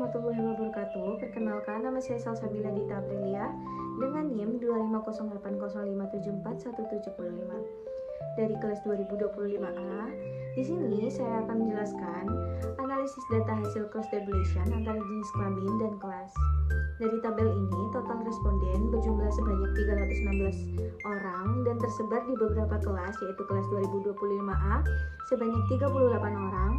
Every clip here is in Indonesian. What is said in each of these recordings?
warahmatullahi wabarakatuh. Perkenalkan, nama saya Salsabila Dita Aprilia dengan NIM 2508005741775 dari kelas 2025A. Di sini saya akan menjelaskan analisis data hasil cross tabulation antara jenis kelamin dan kelas. Dari tabel ini, total responden berjumlah sebanyak 316 orang dan tersebar di beberapa kelas, yaitu kelas 2025A sebanyak 38 orang,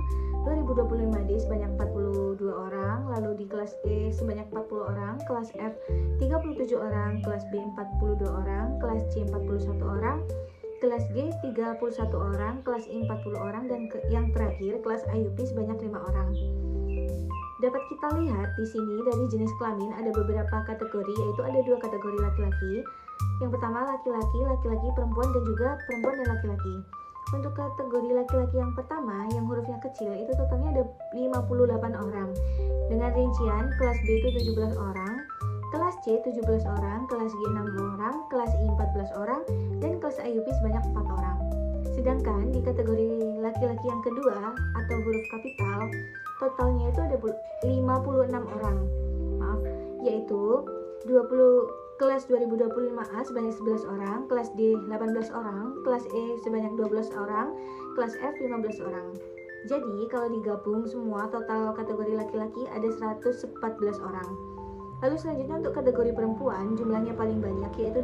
2025D sebanyak 42 orang, lalu di kelas E sebanyak 40 orang, kelas F 37 orang, kelas B 42 orang, kelas C 41 orang, kelas G 31 orang, kelas I 40 orang, dan yang terakhir kelas IUP sebanyak 5 orang. Dapat kita lihat di sini dari jenis kelamin ada beberapa kategori, yaitu ada 2 kategori laki-laki. Yang pertama laki-laki, perempuan, dan juga perempuan dan laki-laki. Untuk kategori laki-laki yang pertama yang hurufnya kecil itu totalnya ada 58 orang. Dengan rincian kelas B itu 17 orang, kelas C 17 orang, kelas G 6 orang, kelas I 14 orang, dan kelas IUP sebanyak 4 orang. Sedangkan di kategori laki-laki yang kedua atau huruf kapital, totalnya itu ada 56 orang. Yaitu kelas 2025A sebanyak 11 orang, kelas D 18 orang, kelas E sebanyak 12 orang, kelas F 15 orang. Jadi kalau digabung semua total kategori laki-laki ada 114 orang. Lalu selanjutnya untuk kategori perempuan jumlahnya paling banyak, yaitu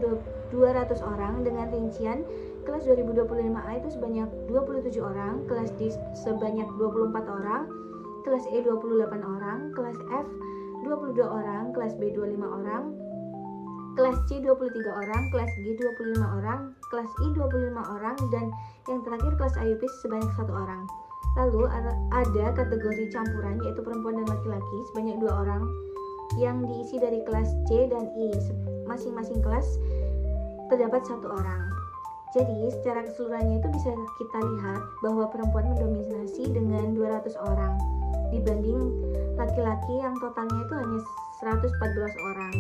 200 orang dengan rincian kelas 2025A itu sebanyak 27 orang, kelas D sebanyak 24 orang, kelas E 28 orang, kelas F 22 orang, kelas B 25 orang, kelas C 23 orang, kelas G 25 orang, kelas I 25 orang, dan yang terakhir kelas IUP sebanyak 1 orang. Lalu ada kategori campuran, yaitu perempuan dan laki-laki sebanyak 2 orang yang diisi dari kelas C dan I. Masing-masing kelas terdapat 1 orang. Jadi secara keseluruhannya itu bisa kita lihat bahwa perempuan mendominasi dengan 200 orang dibanding laki-laki yang totalnya itu hanya 114 orang.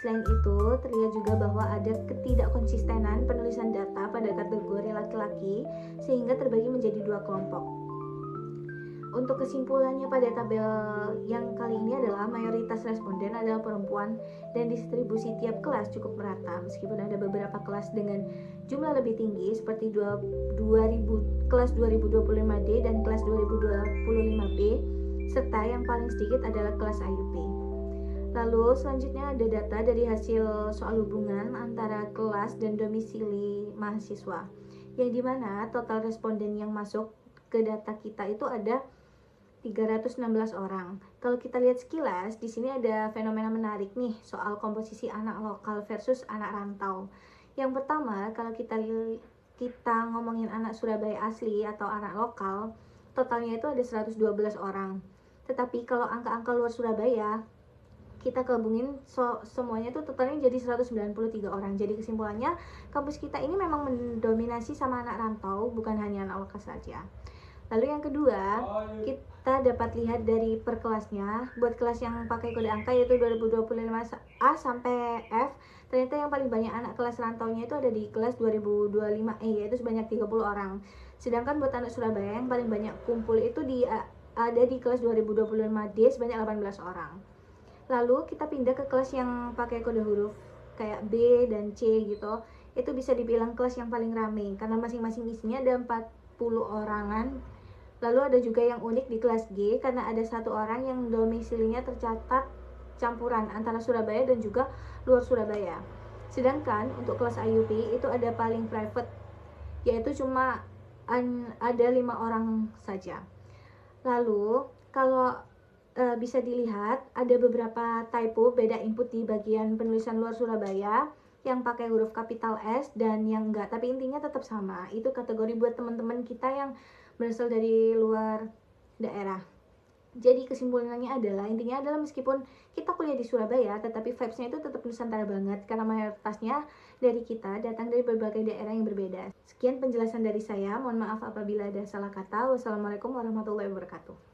Selain itu, terlihat juga bahwa ada ketidakkonsistenan penulisan data pada kategori laki-laki sehingga terbagi menjadi 2 kelompok. Untuk kesimpulannya pada tabel yang kali ini adalah mayoritas responden adalah perempuan dan distribusi tiap kelas cukup merata, meskipun ada beberapa kelas dengan jumlah lebih tinggi seperti kelas 2025D dan kelas 2025B, serta yang paling sedikit adalah kelas IUP. Lalu selanjutnya ada data dari hasil soal hubungan antara kelas dan domisili mahasiswa, yang dimana total responden yang masuk ke data kita itu ada 316 orang. Kalau kita lihat sekilas, di sini ada fenomena menarik nih soal komposisi anak lokal versus anak rantau. Yang pertama, kalau kita ngomongin anak Surabaya asli atau anak lokal, totalnya itu ada 112 orang. Tetapi kalau angka-angka luar Surabaya, kita gabungin semuanya itu totalnya jadi 193 orang. Jadi kesimpulannya, kampus kita ini memang mendominasi sama anak rantau, bukan hanya anak lokal saja. Lalu yang kedua, kita dapat lihat dari per kelasnya. Buat kelas yang pakai kode angka yaitu 2025A sampai F, ternyata yang paling banyak anak kelas rantaunya itu ada di kelas 2025E, yaitu sebanyak 30 orang. Sedangkan buat anak Surabaya yang paling banyak kumpul itu ada di kelas 2025D sebanyak 18 orang. Lalu kita pindah ke kelas yang pakai kode huruf kayak B dan C gitu. Itu bisa dibilang kelas yang paling rame karena masing-masing isinya ada 40 orangan. Lalu ada juga yang unik di kelas G karena ada 1 orang yang domisilinya tercatat campuran antara Surabaya dan juga luar Surabaya. Sedangkan untuk kelas IUP itu ada paling private, yaitu cuma ada 5 orang saja. Lalu kalau bisa dilihat ada beberapa typo beda input di bagian penulisan luar Surabaya yang pakai huruf kapital S dan yang enggak, tapi intinya tetap sama. Itu kategori buat teman-teman kita yang berasal dari luar daerah. Jadi kesimpulannya intinya adalah meskipun kita kuliah di Surabaya, tetapi vibes-nya itu tetap Nusantara banget karena mayoritasnya dari kita datang dari berbagai daerah yang berbeda. Sekian penjelasan dari saya, mohon maaf apabila ada salah kata. Wassalamualaikum warahmatullahi wabarakatuh.